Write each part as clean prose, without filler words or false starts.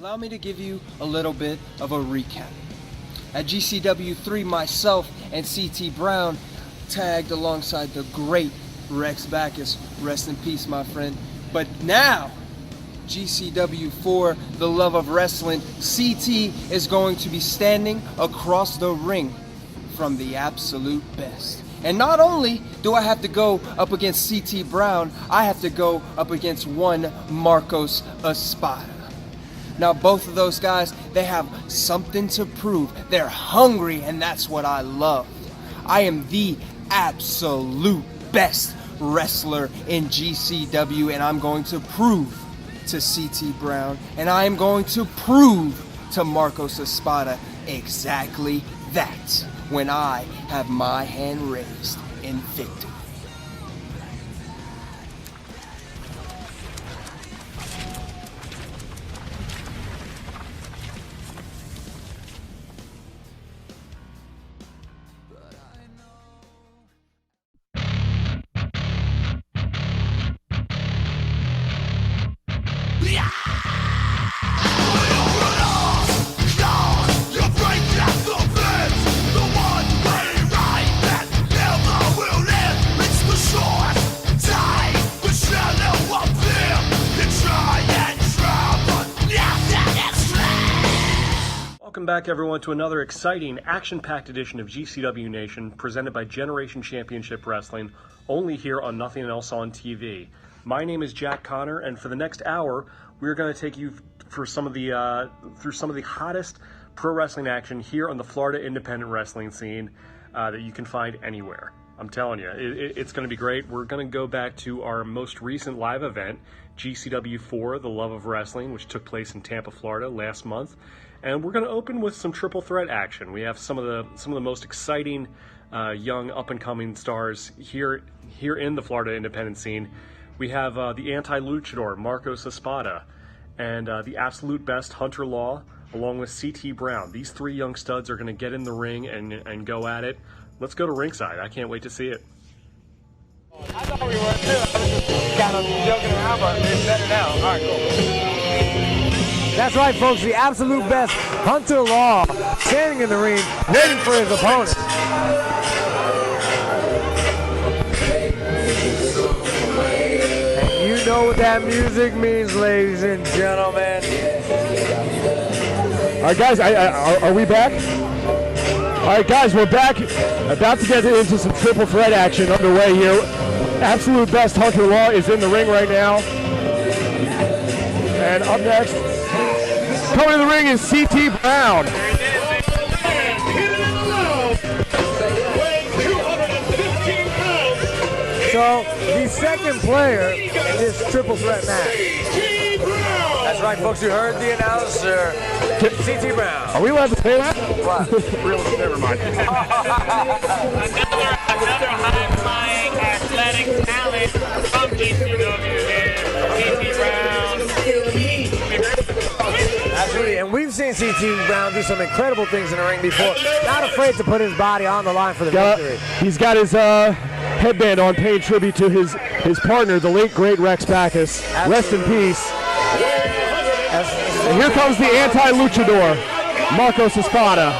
Allow me to give you a little bit of a recap. At GCW 3, myself and CT Brown tagged alongside the great Rex Backus. Rest in peace, my friend. But now, GCW 4, the love of wrestling, CT is going to be standing across the ring from the absolute best. And not only do I have to go up against CT Brown, I have to go up against one Marcos Espada. Now, both of those guys, they have something to prove. They're hungry, and that's what I love. I am the absolute best wrestler in GCW, and I'm going to prove to CT Brown, and I am going to prove to Marcos Espada exactly that when I have my hand raised in victory. Welcome back, everyone, to another exciting, action-packed edition of GCW Nation, presented by Generation Championship Wrestling, only here on Nothing Else on TV. My name is Jack Connor, and for the next hour, we're going to take you for some of the through some of the hottest pro wrestling action here on the Florida independent wrestling scene that you can find anywhere. I'm telling you, it's going to be great. We're going to go back to our most recent live event, GCW 4, The Love of Wrestling, which took place in Tampa, Florida last month. And we're going to open with some triple threat action. We have some of the most exciting young up-and-coming stars here in the Florida independent scene. We have the anti-luchador, Marcos Espada, and the absolute best, Hunter Law, along with CT Brown. These three young studs are going to get in the ring and go at it. Let's go to ringside. I can't wait to see it. I thought we were too. I was just kind of joking around, but it's better now. All right, cool. That's right, folks. The absolute best, Hunter Law, standing in the ring, waiting for his opponent. And you know what that music means, ladies and gentlemen. All right, guys, are we back? All right, guys, we're back. About to get into some triple threat action underway here. Absolute best, Hunter Law, is in the ring right now. And up next, coming to the ring is CT Brown. So, the second player in this triple threat match. That's right, folks. You heard the announcer, CT Brown. Are we allowed to say that? What? Never mind. Another high-flying athletic talent from GCW here, CT Brown. Absolutely, and we've seen CT Brown do some incredible things in the ring before. Not afraid to put his body on the line for the victory. He's got his headband on, paying tribute to his partner, the late great Rex Backus. Absolutely. Rest in peace. And here comes the anti-luchador, Marcos Espada.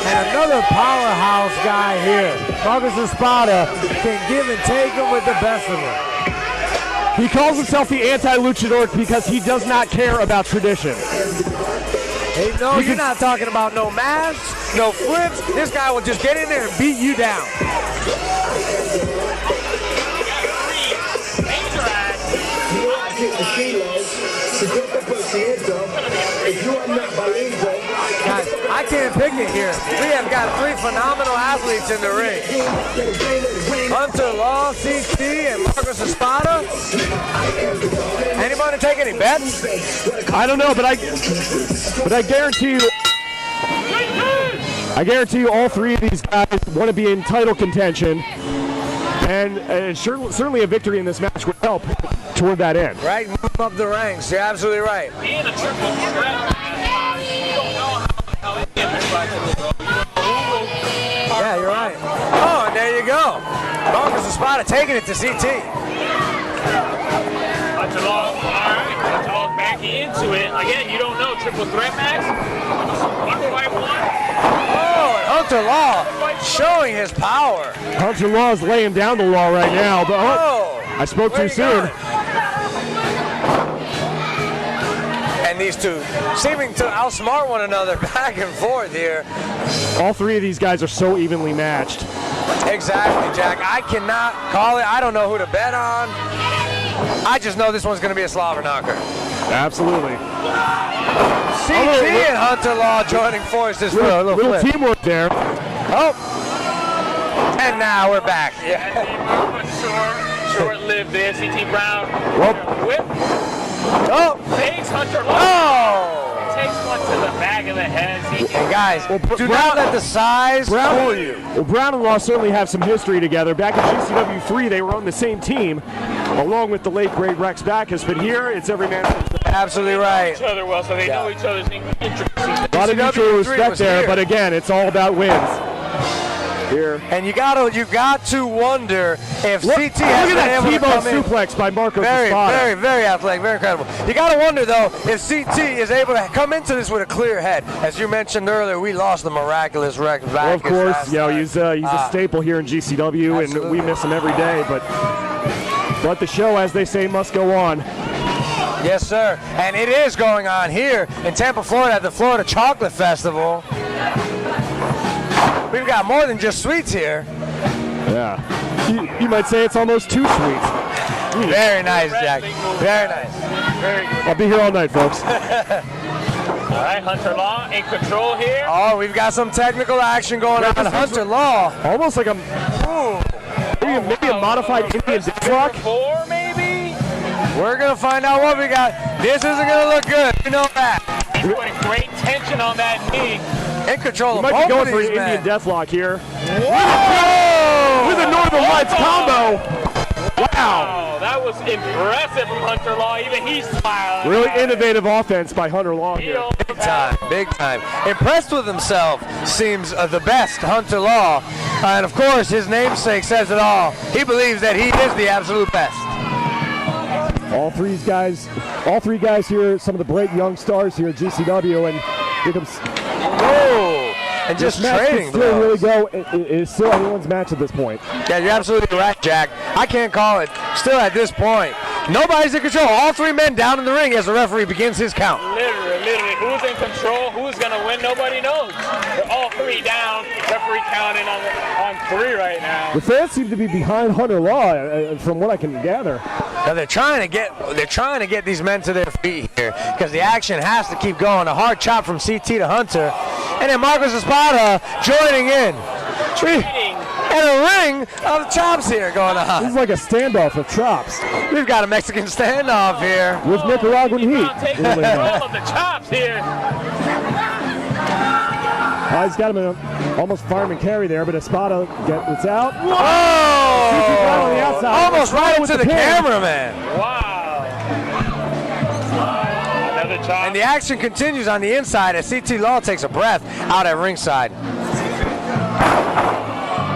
And another powerhouse guy here. Marcos Espada can give and take him with the best of them. He calls himself the anti-luchador because he does not care about tradition. Hey, no, you're not talking about no masks, no flips. This guy will just get in there and beat you down. Guys, I can't pick it here. We have got three phenomenal athletes in the ring. Hunter Law, CT, and Marcos Espada. Anybody take any bets? I don't know, but I guarantee you all three of these guys want to be in title contention, and certainly a victory in this match would help toward that end. Right, move up the ranks. You're absolutely right. Being a triple threat, you don't know how it Yeah, you're right. Oh, and there you go. Marcos Espada taking it to CT. Hunter Law, all right, Hunter Law back into into it. Again, you don't know. Triple threat match. 1-5-1. Oh, and Hunter Law showing his power. Hunter Law is laying down the law right now, but I spoke too soon. And these two seeming to outsmart one another back and forth here. All three of these guys are so evenly matched. Exactly, Jack. I cannot call it. I don't know who to bet on. I just know this one's going to be a slobber knocker. Absolutely. CT and Hunter Law joining forces for a little flip. Teamwork there. Oh. And now we're back. Yeah. Short-lived there. CT Brown. Whip. Oh. Takes Hunter Law. Oh. Takes one to the back of the head. And guys, do not let the size fool you. Well, Brown and Law certainly have some history together. Back in GCW 3, they were on the same team, along with the late great Rex Backus. But here, it's every man. Absolutely right. Each other well, so they know each other's intricacies. A lot of mutual respect there, but again, it's all about wins. Here. And you got to wonder if CT has been able to come in. suplex by Marcos Very, Espada. very, very athletic, very incredible. You got to wonder though if CT is able to come into this with a clear head. As you mentioned earlier, we lost the miraculous Rex Backus. Well, of course, he's a staple here in GCW, and we miss him every day. But the show, as they say, must go on. Yes, sir. And it is going on here in Tampa, Florida at the Florida Chocolate Festival. We've got more than just sweets here. Yeah. You might say it's almost too sweet. Very nice, Jack. Very nice. Very good. I'll be here all night, folks. All right, Hunter Law in control here. Oh, we've got some technical action going on. Hunter Law. Almost like maybe a modified Indian deathlock. 4, maybe? We're going to find out what we got. This isn't going to look good. You know that. He's putting great tension on that knee. In control of Might be both going of for these an men. Indian deathlock here. Whoa! With a Northern Lights combo. Wow, that was impressive from Hunter Law. Even he's smiling. Really innovative offense by Hunter Law here. Big time, big time. Impressed with himself seems the best, Hunter Law. And of course, his namesake says it all. He believes that he is the absolute best. All three guys here, some of the bright young stars here at GCW, and here comes. Whoa! And just this match trading can still really blows. go. It is still anyone's match at this point. Yeah, you're absolutely right, Jack. I can't call it. Still at this point, nobody's in control. All three men down in the ring as the referee begins his count. Literally, who's in control, who's going to win, nobody knows. They're all three down. Referee counting on 3 right now. The fans seem to be behind Hunter Law, from what I can gather. Now they're trying to get these men to their feet here because the action has to keep going. A hard chop from CT to Hunter, and then Marcos Espada joining in. And a ring of chops here going on. This is like a standoff of chops. We've got a Mexican standoff here. With Nicaraguan heat. Taking all of the chops here. He's got him in almost fireman carry there, but Espada gets out. Whoa! Right on the outside. Almost right into the cameraman. Wow. Another chop. And the action continues on the inside as CT Law takes a breath out at ringside.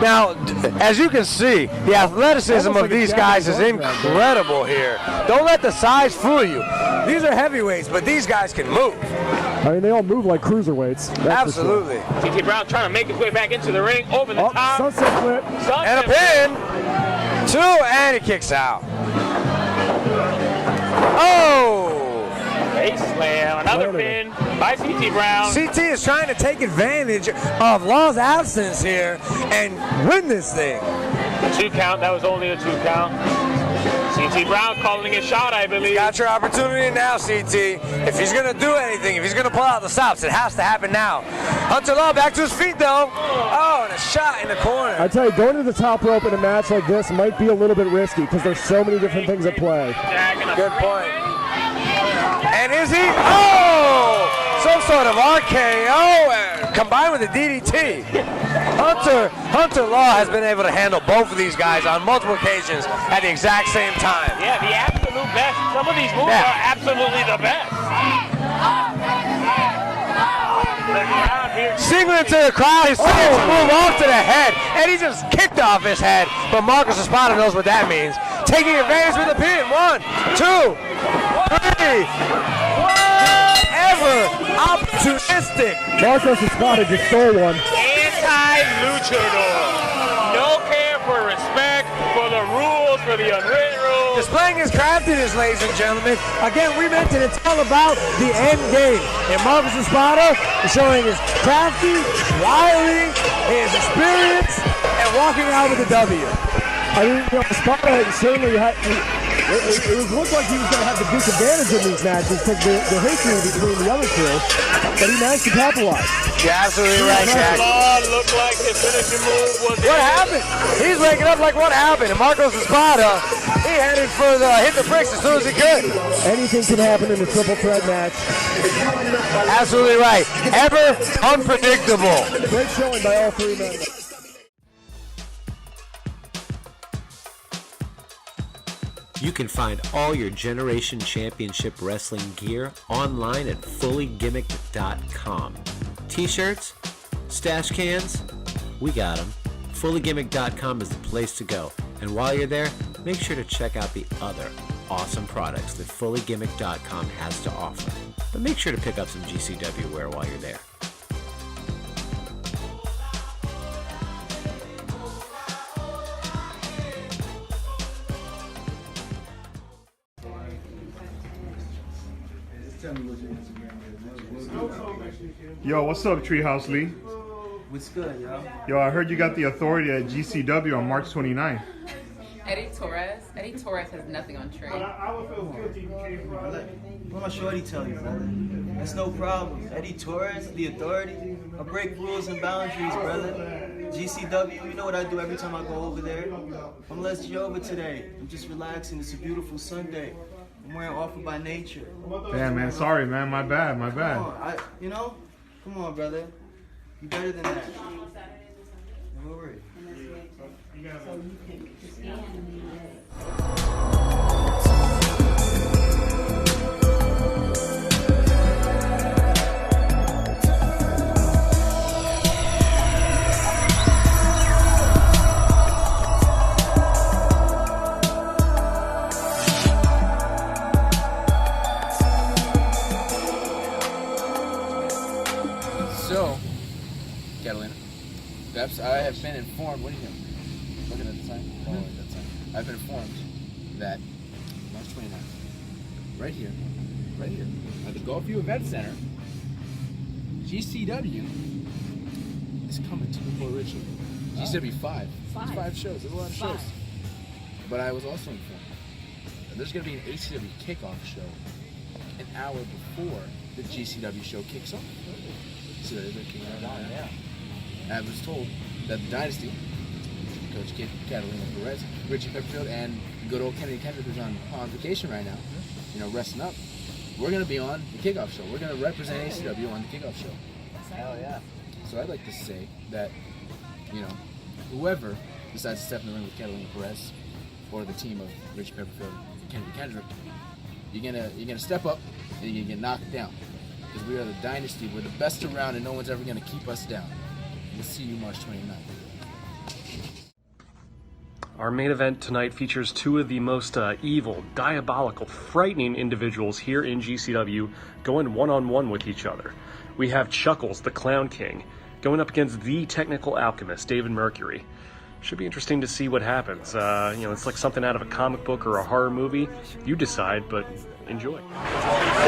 Now, as you can see, the athleticism of these guys is incredible here. Don't let the size fool you. These are heavyweights, but these guys can move. I mean, they all move like cruiserweights. Absolutely. CT Brown trying to make his way back into the ring, over the top. Sunset flip. And a pin. 2, and he kicks out. Oh! Face slam, another pin by CT Brown. CT is trying to take advantage of Law's absence here and win this thing. 2 count, that was only a 2 count. CT Brown calling a shot, I believe. Got your opportunity now, CT. If he's going to do anything, if he's going to pull out the stops, it has to happen now. Hunter Law back to his feet, though. Oh, and a shot in the corner. I tell you, going to the top rope in a match like this might be a little bit risky because there's so many different things at play. Good point. And is he? Oh! Some sort of RKO combined with a DDT. Hunter Law has been able to handle both of these guys on multiple occasions at the exact same time. Yeah, the absolute best. Some of these moves are absolutely the best. Signaling to the crowd, he's seeing him move off to the head, and he just kicked off his head. But Marcos Espada knows what that means. Taking advantage with a pin. 1, 2, 3. Whatever. Opportunistic. Marcos Espada just stole one. Anti-luchador. No care for respect, for the rules, for the unwritten rules. Displaying his craftiness, ladies and gentlemen. Again, we mentioned it's all about the end game. And Marcos Espada is showing his crafty, wily, his experience, and walking out with a W. I mean, Espada certainly had. It looked like he was going to have the disadvantage in these matches because the history between the other two, but he managed to capitalize. You're absolutely right, Jack. Looked like his finishing move was. What happened? He's waking up like what happened. And Marcos Espada, he headed for the hit the bricks as soon as he could. Anything can happen in a triple threat match. Absolutely right. Ever unpredictable. Great showing by all three men. You can find all your Generation Championship Wrestling gear online at fullygimmicked.com. T-shirts? Stash cans? We got them. Fullygimmicked.com is the place to go. And while you're there, make sure to check out the other awesome products that fullygimmicked.com has to offer. But make sure to pick up some GCW wear while you're there. Yo, what's up, Treehouse Lee? What's good, yo? Yo, I heard you got the authority at GCW on March 29th. Eddie Torres has nothing on Trey. What my shorty tell you, brother? That's no problem. Eddie Torres, the authority. I break rules and boundaries, brother. GCW, you know what I do every time I go over there? I'm Leslie over today. I'm just relaxing. It's a beautiful Sunday. I'm wearing Offer by Nature. Damn, man, sorry, man. My bad. Come on, come on, brother. You better than that. Don't worry. So, Catalina, I have been informed. What are you doing? Looking at the time? Oh, that time. I've been informed that March 29th, right here, at the Gulfview Event Center, GCW is coming to Newport Richard. GCW 5. It's 5 shows. There's a lot of shows. But I was also informed that there's going to be an HCW kickoff show an hour before the GCW show kicks off. So I was told that the Dynasty, Coach Catalina Perez, Richie Pepperfield, and good old Kennedy Kendrick, who's on vacation right now, resting up, we're going to be on the kickoff show. We're going to represent ACW on the kickoff show. Hell yeah. So I'd like to say that, whoever decides to step in the ring with Catalina Perez or the team of Richie Pepperfield and Kennedy Kendrick, you're gonna step up and you're gonna get knocked down. Because we are the Dynasty. We're the best around, and no one's ever going to keep us down. We'll see you March 29th. Our main event tonight features two of the most evil, diabolical, frightening individuals here in GCW going one-on-one with each other. We have Chuckles, the Clown King, going up against the technical alchemist, David Mercury. Should be interesting to see what happens. It's like something out of a comic book or a horror movie. You decide, but enjoy.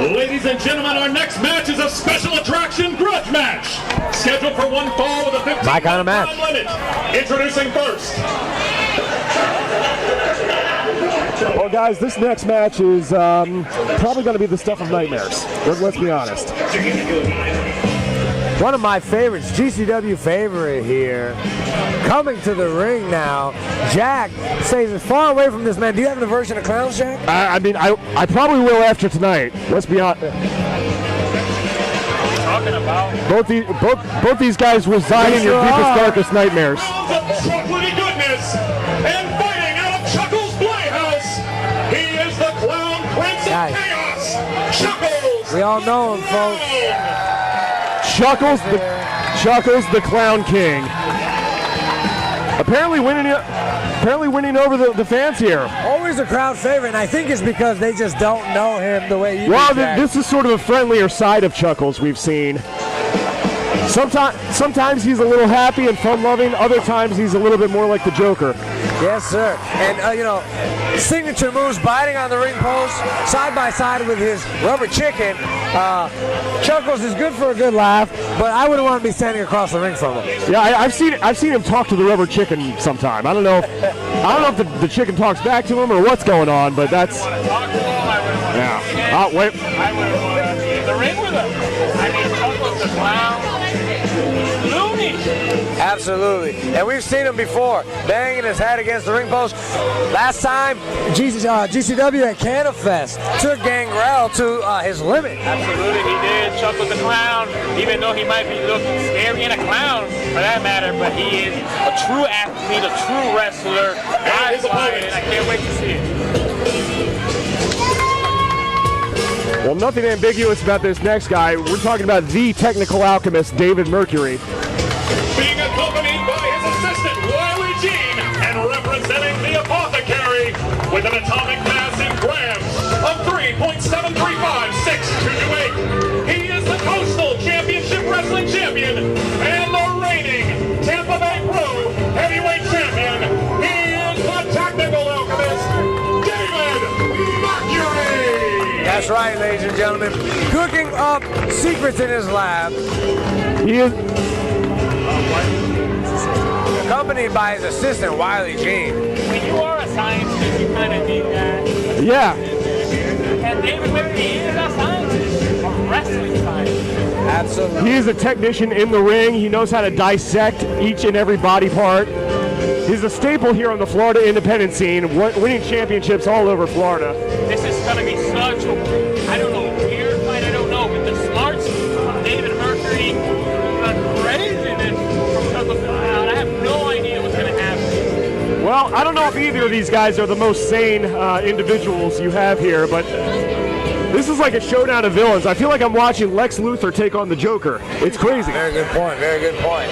Ladies and gentlemen, our next match is a special attraction grudge match. Scheduled for one fall with a 15 kind of match. time limit. Introducing first. Well, guys, this next match is probably going to be the stuff of nightmares. Let's be honest. One of my favorites, GCW favorite here, coming to the ring now. Jack stays as far away from this man. Do you have an aversion to clowns, Jack? I probably will after tonight. Let's be honest. Talking about Both these guys reside in your deepest, darkest nightmares. Chocolatey goodness and fighting out of Chuckles Playhouse. He is the Clown Prince of Chaos. Chuckles. We all know him, folks. Chuckles the Clown King. Apparently apparently winning over the fans here. Always a crowd favorite, and I think it's because they just don't know him the way you Well, do, Jack. this is sort of a friendlier side of Chuckles we've seen. Sometimes he's a little happy and fun-loving. Other times he's a little bit more like the Joker. Yes, sir. And, signature moves, biting on the ring post, side by side with his rubber chicken. Chuckles is good for a good laugh, but I wouldn't want to be standing across the ring from him. Yeah, I've seen him talk to the rubber chicken sometime. I don't know if the chicken talks back to him or what's going on, but that's... Yeah. Oh, wait. I wouldn't want to be in the ring with him. I mean, Chuckles the Clown. Looney. Absolutely. And we've seen him before, banging his head against the ring post. Last time, GCW at CannaFest took Gangrel to his limit. Absolutely, he did. Chuckles the Clown, even though he might be looking scary and a clown, for that matter, but he is a true athlete, a true wrestler. I can't wait to see it. Well, nothing ambiguous about this next guy. We're talking about the technical alchemist, David Mercury. Being accompanied by his assistant, Wiley Jean, and representing the Apothecary with an atomic mass in grams of 3.735628. He is the Coastal Championship Wrestling Champion and the reigning Tampa Bay Pro Heavyweight Champion. He is the technical alchemist, David Mercury. That's right, ladies and gentlemen. Cooking up secrets in his lab. He is accompanied by his assistant, Wiley Jean. When you are a scientist, you kind of need that. Yeah. And David Mercury is a scientist, a wrestling scientist. Absolutely. He is a technician in the ring. He knows how to dissect each and every body part. He's a staple here on the Florida independent scene, winning championships all over Florida. This is going to be such a, I don't know, weird fight, I don't know, but the smarts from David Mercury, the craziness from Chuckles the Clown, I have no idea what's going to happen. Well, I don't know if either of these guys are the most sane individuals you have here, but this is like a showdown of villains. I feel like I'm watching Lex Luthor take on the Joker. It's crazy. Very good point, very good point.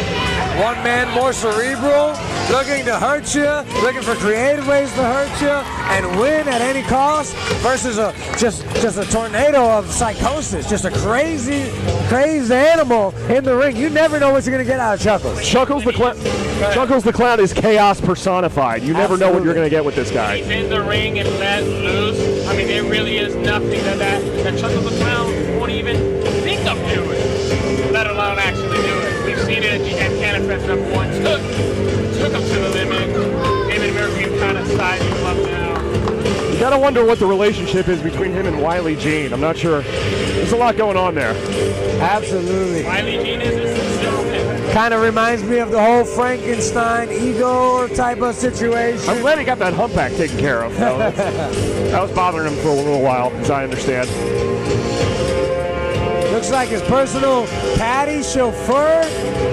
One man more cerebral, looking to hurt you, looking for creative ways to hurt you, and win at any cost, versus just a tornado of psychosis, just a crazy animal in the ring. You never know what you're going to get out of Chuckles. Chuckles the Clown is chaos personified. You never know what you're going to get with this guy. He's in the ring and let loose. I mean, there really is nothing that Chuckles the Clown won't even think of doing, let alone actually do it. We've seen it at CannaFest #1. Took him to the limit. David Mercury kind of sizing him up now. You gotta wonder what the relationship is between him and Wiley Jean. I'm not sure. There's a lot going on there. Absolutely. Wiley Jean is his assistant. Kind of reminds me of the whole Frankenstein ego type of situation. I'm glad he got that humpback taken care of. Though. That was bothering him for a little while, as I understand. Looks like his personal caddy, chauffeur,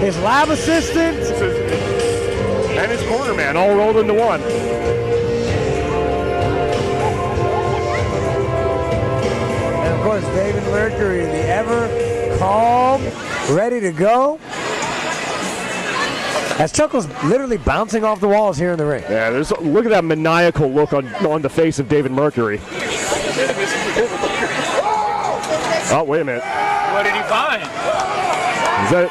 his lab assistant, and his corner man all rolled into one. And of course, David Mercury, the ever calm, ready to go. As Chuckles literally bouncing off the walls here in the ring. Yeah, look at that maniacal look on the face of David Mercury. Oh, wait a minute. What did he find? Is that?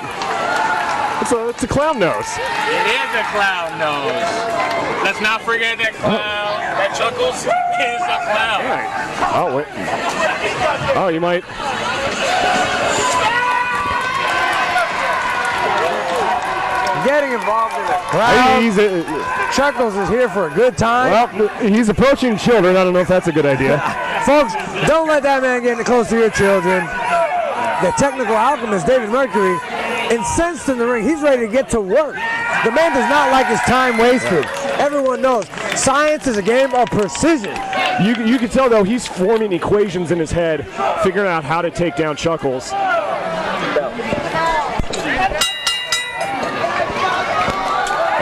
It's a clown nose. It is a clown nose. Let's not forget that clown. That Chuckles is a clown. Right. Oh, wait. Oh, you might. Getting involved in the crowd. Chuckles is here for a good time. Well, he's approaching children. I don't know if that's a good idea. Folks, don't let that man get close to your children. The technical alchemist, David Mercury, incensed in the ring. He's ready to get to work. The man does not like his time wasted. Everyone knows science is a game of precision. You can tell, though, he's forming equations in his head, figuring out how to take down Chuckles.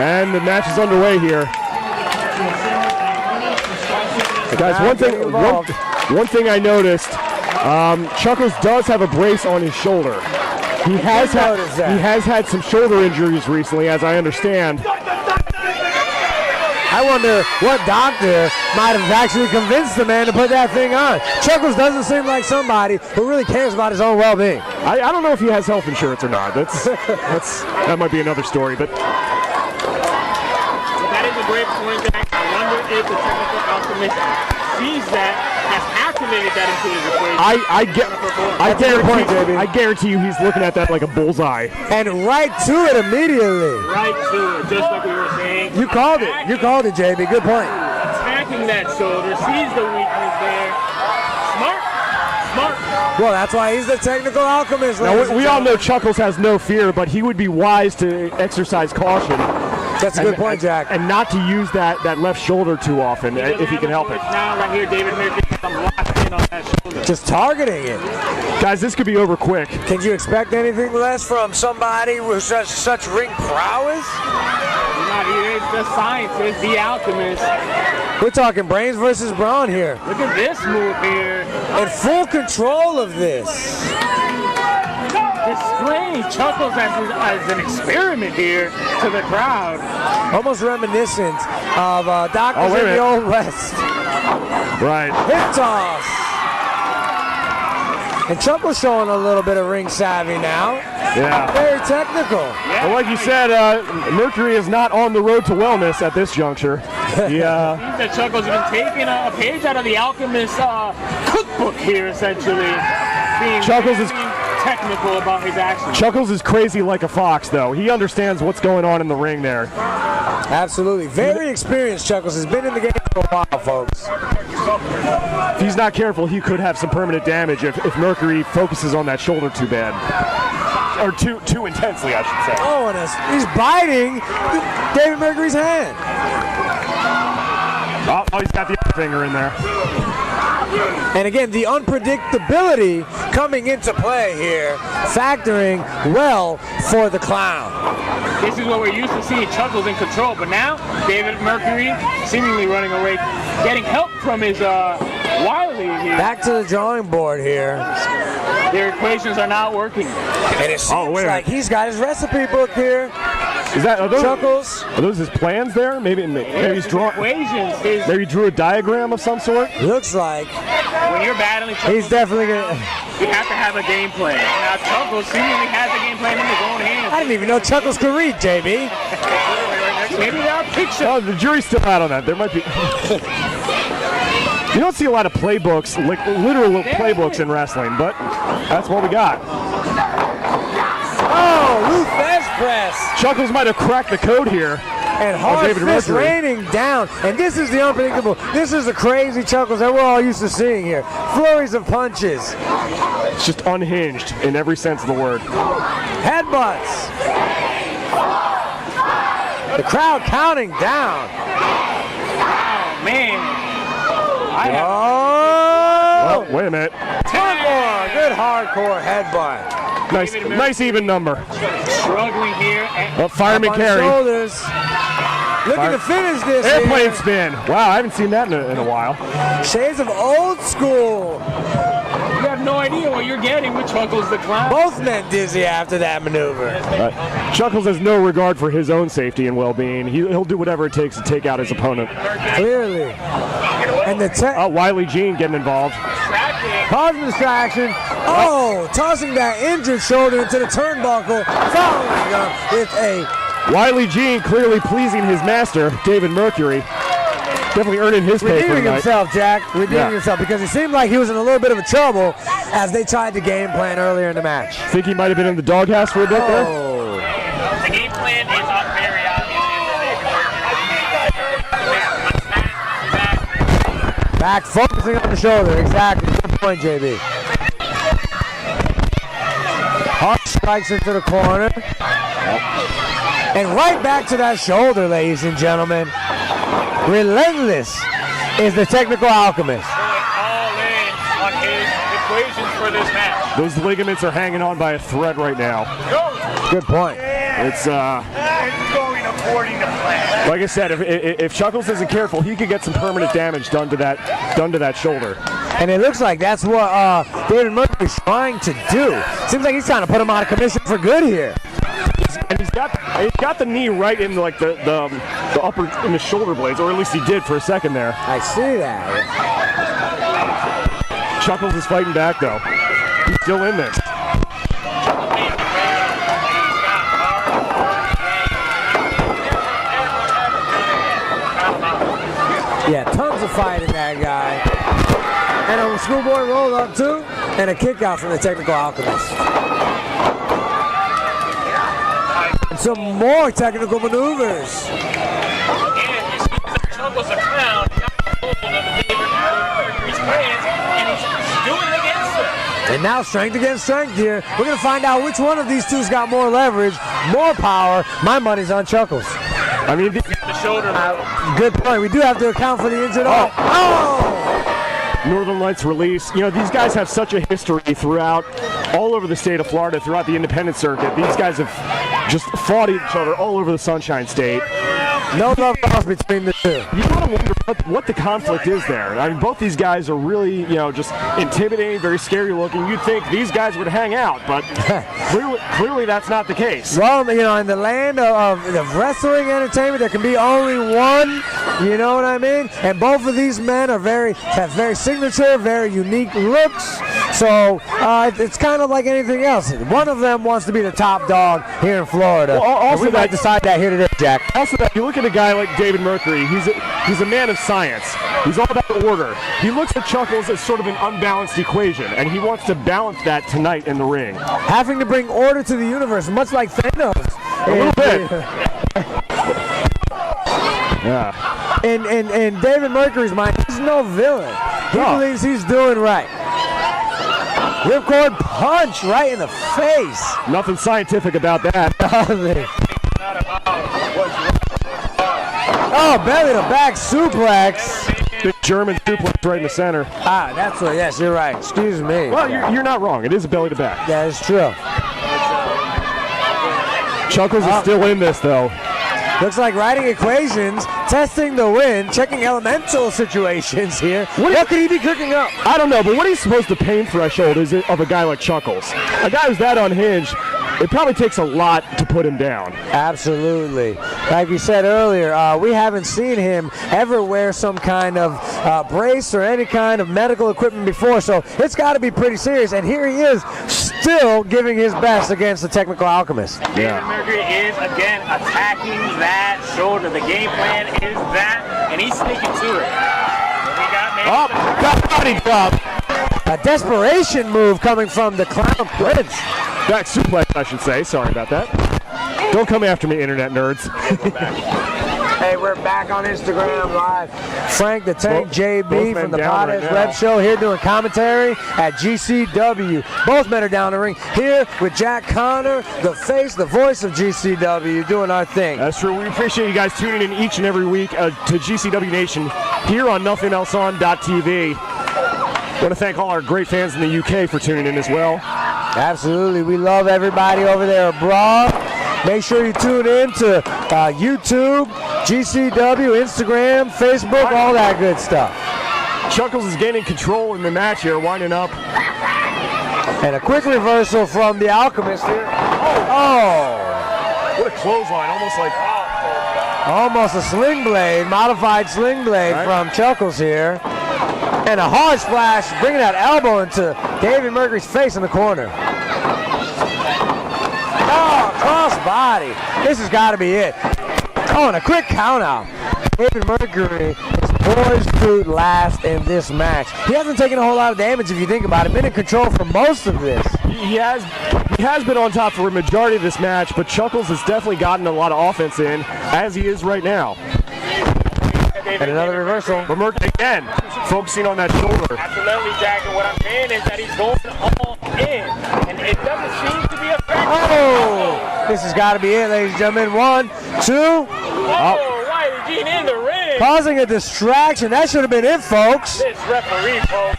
And the match is underway here. Guys, one thing I noticed, Chuckles does have a brace on his shoulder. He has had some shoulder injuries recently, as I understand. I wonder what doctor might have actually convinced the man to put that thing on. Chuckles doesn't seem like somebody who really cares about his own well-being. I don't know if he has health insurance or not. That might be another story, but That is a great point, Jack. I wonder if the technical alchemist sees that, has activated that into his equation. I guarantee you he's looking at that like a bullseye. And right to it immediately. Right to it, just like we were saying. You called it. You called it, JB. Good point. Attacking that shoulder, sees the weakness there. Smart. Well, that's why he's the technical alchemist. Now, we all know Chuckles has no fear, but he would be wise to exercise caution. That's a good point, Jack. And not to use that left shoulder too often if he can help it. Now, right here, David Murphy comes locked in on that shoulder. Just targeting it. Guys, this could be over quick. Can you expect anything less from somebody with such ring prowess? Not here, it's the scientist, the alchemist. We're talking brains versus brawn here. Look at this move here. In full control of this. Displaying Chuckles as an experiment here to the crowd. Almost reminiscent of doctors in the Old West. Right. Hip toss. And Chuckles showing a little bit of ring savvy now. Yeah. Very technical. Yeah. Well, like you said, Mercury is not on the road to wellness at this juncture. Yeah. Seems that Chuckles has been taking a page out of the Alchemist cookbook here, essentially. Being Chuckles is technical about his actions. Chuckles is crazy like a fox, though. He understands what's going on in the ring there. Absolutely. Very experienced, Chuckles. Has been in the game for a while, folks. If he's not careful, he could have some permanent damage if Mercury focuses on that shoulder too bad. Or too intensely, I should say. Oh, and he's biting David Mercury's hand. Oh, he's got the other finger in there. And again, the unpredictability coming into play here, factoring well for the clown. This is what we're used to seeing, Chuckles in control, but now David Mercury seemingly running away, getting help from his Wiley here. Back to the drawing board here. Their equations are not working. And it seems like he's got his recipe book here. Are those, Chuckles? Are those his plans there? Maybe he's drawing. Equations. Maybe he drew a diagram of some sort. Looks like. When you're battling Chuckles, he's definitely gonna. You have to have a game plan. Now Chuckles seemingly has a game plan in his own hands. I didn't even know Chuckles could read, JB. Maybe there are pictures. Oh, the jury's still out on that. There might be. You don't see a lot of playbooks, like literal playbooks in wrestling, but that's what we got. Oh, Luthez press. Chuckles might have cracked the code here. And hard fist raining down. And this is the unpredictable. This is the crazy Chuckles that we're all used to seeing here. Flurries of punches. It's just unhinged in every sense of the word. Headbutts. The crowd counting down. Oh, man. Oh! Wait a minute. One more. Good hardcore headbutt. Nice even number. Struggling here. Fireman carry. Shoulders. Looking to finish this. Airplane spin. Wow, I haven't seen that in a while. Shades of old school. You have no idea what you're getting with Chuckles the Clown. Both men dizzy after that maneuver. Chuckles has no regard for his own safety and well-being. He'll do whatever it takes to take out his opponent. Clearly. And the Wiley Jean getting involved. Causing distraction. Oh, tossing that injured shoulder into the turnbuckle. Following up with a Wiley Jean clearly pleasing his master, David Mercury. Definitely earning his pay for redeeming tonight. himself, Jack. Redeeming himself because it seemed like he was in a little bit of trouble as they tried to game plan earlier in the match. Think he might have been in the doghouse for a bit there? The game plan is not very obvious. Back focusing on the shoulder. Exactly. Good point, JB. Hard strikes into the corner. And right back to that shoulder, ladies and gentlemen. Relentless is the technical alchemist. All in on his equations for this match. Those ligaments are hanging on by a thread right now. Good point. It's going according to plan. like I said, if Chuckles isn't careful, he could get some permanent damage done to that shoulder. And it looks like that's what David Mercury's trying to do. Seems like he's trying to put him out of commission for good here. And he's got the knee right in like the upper in the shoulder blades, or at least he did for a second there. I see that. Chuckles is fighting back though. He's still in this. Yeah, tons of fight in that guy. And a schoolboy roll up too, and a kick out from the Technical Alchemist. And some more technical maneuvers. Chuckles a clown, hold of David Mercury's hands, and he's doing against him. And now strength against strength here. We're going to find out which one of these two's got more leverage, more power. My money's on Chuckles. I mean, The shoulder. Good point. We do have to account for the injured arm. Oh! Northern Lights release. You know, these guys have such a history throughout, all over the state of Florida, throughout the independent circuit. These guys have just fought each other all over the Sunshine State. No love lost between the two. You gotta wonder what the conflict is there. I mean, both these guys are really, just intimidating, very scary looking. You'd think these guys would hang out, but clearly that's not the case. Well, in the land of wrestling entertainment, there can be only one. You know what I mean? And both of these men have very signature, very unique looks. So it's kind of like anything else. One of them wants to be the top dog here in Florida. Well, also we might decide that here today, Jack. Also, that you look at a guy like David Mercury. He's a man of science. He's all about order. He looks at Chuckles as sort of an unbalanced equation, and he wants to balance that tonight in the ring. Having to bring order to the universe, much like Thanos. A little bit. Yeah. In David Mercury's mind, he's no villain. He believes he's doing right. Ripcord punch right in the face. Nothing scientific about that. Nothing. Oh, belly to back suplex. The German suplex right in the center. Ah, that's what. Yes, you're right. Excuse me. Well, you're not wrong. It is a belly to back. That is true. Chuckles is still in this though. Looks like writing equations, testing the wind, checking elemental situations here. What could he be cooking up? I don't know, but what he's supposed to pain threshold is it of a guy like Chuckles? A guy who's that unhinged, it probably takes a lot to put him down. Absolutely. Like we said earlier, we haven't seen him ever wear some kind of brace or any kind of medical equipment before, so it's got to be pretty serious. And here he is, still giving his best against the Technical Alchemist. David Mercury is, again, attacking that shoulder. The game plan is that, and he's sticking to it. Got body drop. A desperation move coming from the Clown Prince. Back suplex, I should say. Sorry about that. Don't come after me, internet nerds. Hey, we're back on Instagram Live. Frank the Tank JB from the Potheads Web Show here doing commentary at GCW. Both men are down the ring here with Jack Connor, the face, the voice of GCW, doing our thing. That's true. We appreciate you guys tuning in each and every week to GCW Nation here on nothingelseon.tv. I want to thank all our great fans in the UK for tuning in as well. Absolutely. We love everybody over there abroad. Make sure you tune in to YouTube, GCW, Instagram, Facebook, all that good stuff. Chuckles is gaining control in the match here, winding up. And a quick reversal from the Alchemist here. Oh! What a clothesline, Almost a sling blade, modified sling blade from Chuckles here. And a hard splash, bringing that elbow into David Mercury's face in the corner. Oh, cross body. This has got to be it. Oh, and a quick count out. David Mercury is poised to last in this match. He hasn't taken a whole lot of damage if you think about it. Been in control for most of this. He has been on top for a majority of this match, but Chuckles has definitely gotten a lot of offense in, as he is right now. And another reversal. But Mercury again, focusing on that shoulder. Absolutely, Jack. And what I'm saying is that he's going all in, and it doesn't seem to be effective. Oh! This has got to be it, ladies and gentlemen. 1, 2. Oh, Riley Jean in the ring. Causing a distraction. That should have been it, folks. This referee, folks.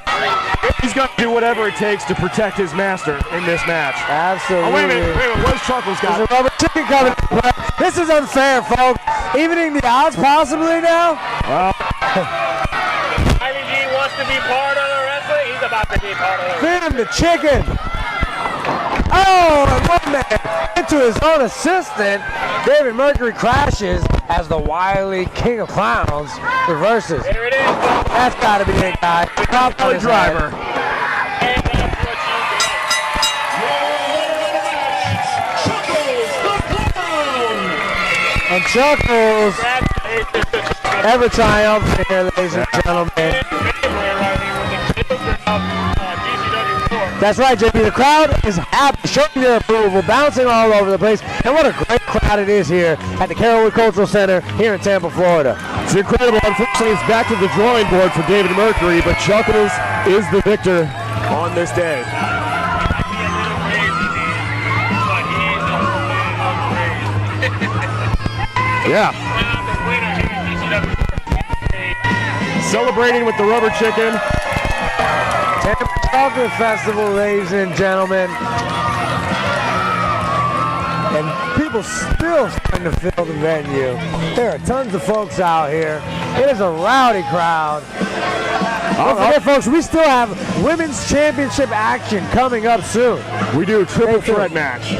He's going to do whatever it takes to protect his master in this match. Absolutely. Oh, wait a minute. What's Chuckles got? There's a rubber chicken coming. This is unfair, folks. Evening the odds possibly now. Riley Jean wants to be part of the wrestling. He's about to be part of the wrestling. Feed him the chicken. Oh, and one man into his own assistant. David Mercury crashes as the wily King of Clowns reverses. There it is. That's got to be it, guy. Top on The his driver. head. And that's what And Chuckles ever triumphant here, ladies and gentlemen. That's right, JP. The crowd is happy, showing their approval, bouncing all over the place. And what a great crowd it is here at the Carrollwood Cultural Center here in Tampa, Florida. It's incredible. Unfortunately, it's back to the drawing board for David Mercury, but Chuckles is the victor on this day. Yeah. Celebrating with the rubber chicken. Tampa Chocolate Festival, ladies and gentlemen. And people still starting to fill the venue. There are tons of folks out here. It is a rowdy crowd. Don't forget, folks, we still have women's championship action coming up soon. We do a triple threat match.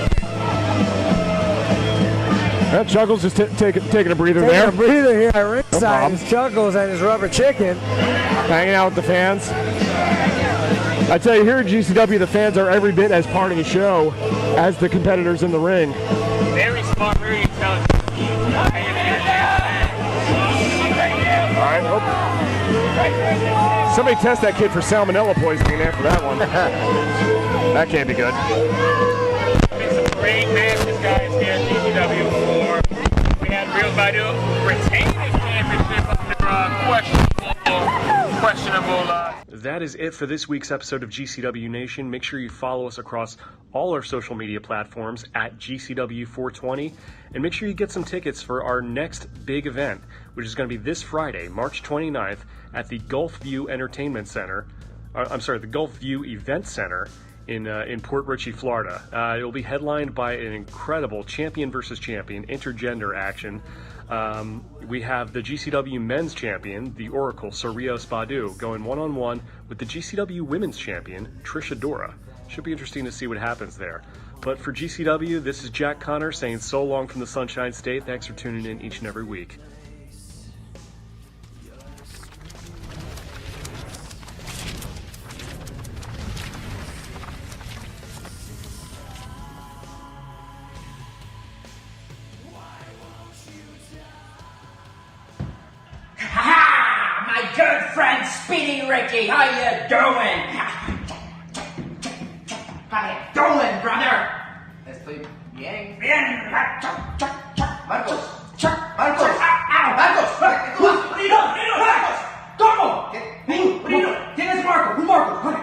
That Chuckles just taking a breather there. Taking a breather here at ringside. No His Chuckles and his rubber chicken. Hanging out with the fans. I tell you, here at GCW, the fans are every bit as part of the show as the competitors in the ring. Very smart, very intelligent. All right. Oh. Somebody test that kid for salmonella poisoning after that one. That can't be good. Been some great matches, guys, here at GCW. We had Real Badu retain his championship under questionable. That is it for this week's episode of GCW Nation. Make sure you follow us across all our social media platforms at GCW420. And make sure you get some tickets for our next big event, which is going to be this Friday, March 29th, at the Gulfview Entertainment Center. The Gulfview Event Center in Port Richey, Florida. It will be headlined by an incredible champion versus champion intergender action. We have the GCW Men's Champion, the Oracle, Sarios Badu, going one-on-one with the GCW Women's Champion, Trisha Dora. Should be interesting to see what happens there. But for GCW, this is Jack Connor saying so long from the Sunshine State. Thanks for tuning in each and every week. My good friend Speedy Ricky, how you doing? How you doing, brother? Let's play bien. Bien. Marcos. Marcos. Marcos. What are you doing? Marcos. ¿Cómo? What are you doing? ¿Quién es Marcos? Who's Marcos?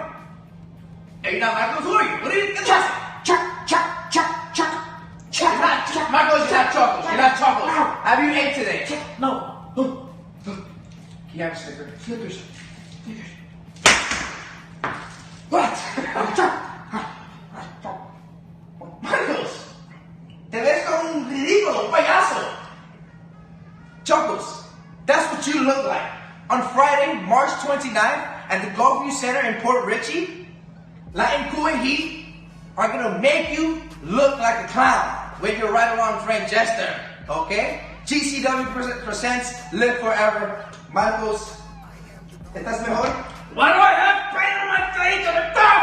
Are you not Marcos? Who are you? What are you doing? Chuck. Marcos, you're not Chocos. You're not Chocos. Have you ate today? No. Can you have a Snicker? Snickers. What? Marcos, te ves como un ridículo, un payaso. Chocos, that's what you look like. On Friday, March 29th, at the Gulfview Center in Port Richey, Latin Cool and Heat are gonna make you look like a clown with your ride-along friend Jester, okay? GCW presents Live Forever. Marcos, ¿estás mejor? Why do I have pain on my face on the top?